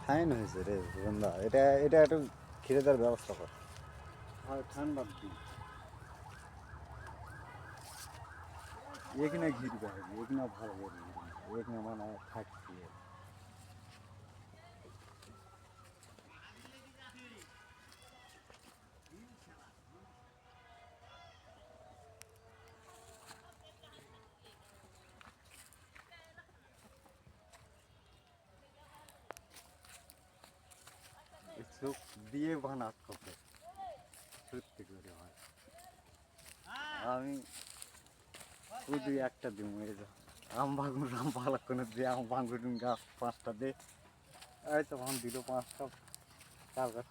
Fine হয়েছে রে বন্ধা, এটা এটা একটু ঘিরে দেওয়ার ব্যবস্থা কর। আর ঠান্ডার দিন এখানে ঘিরবে এখানে ভালো করে এখানে মানে থাকছি চোখ দিয়ে বানাত কপে সত্যি করে হয়। আমি শুধু একটা দিন এই যা আম ভাঙুন আম ভালো করে দিয়ে আম ভাঙুন গাছ 5টা দে এই তো ভাঙ দিল 5টা কালকে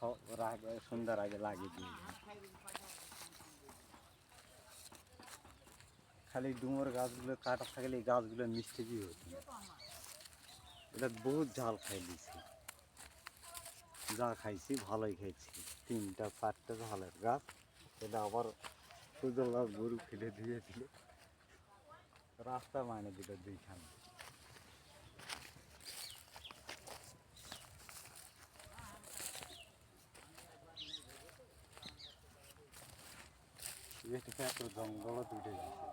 আগে সন্ধ্যার আগে লাগিয়ে দিয়ে খালি ডুমোর গাছগুলো কাটা থাকলে এই গাছগুলো মিষ্টি কি হতো না। এটা বহুত ঝাল খাই দিয়েছি, যা খাইছি ভালোই খাইছি। 3টা 4টা ঝালের গাছ, এটা আবার সুজলা গরু ফেলে দিয়ে দিল রাস্তা মানে দিল 2খানে। এটাকে এত জঙ্গল উঠে গেছে।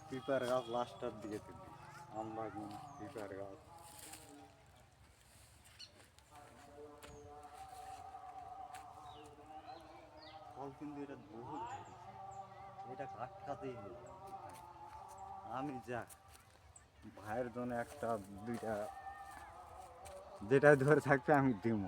পিপার গাছ লাস্টার দিকে তুলি, আম বাগুন পিপার গাছ। ফল কিন্তু এটা বহুত ধরেছে, এটা কাটকাতেই হয়ে যাবে। আমি যা ভাইয়ের জন্য 1টা 2টা যেটা ধরে থাকবে আমি দিব।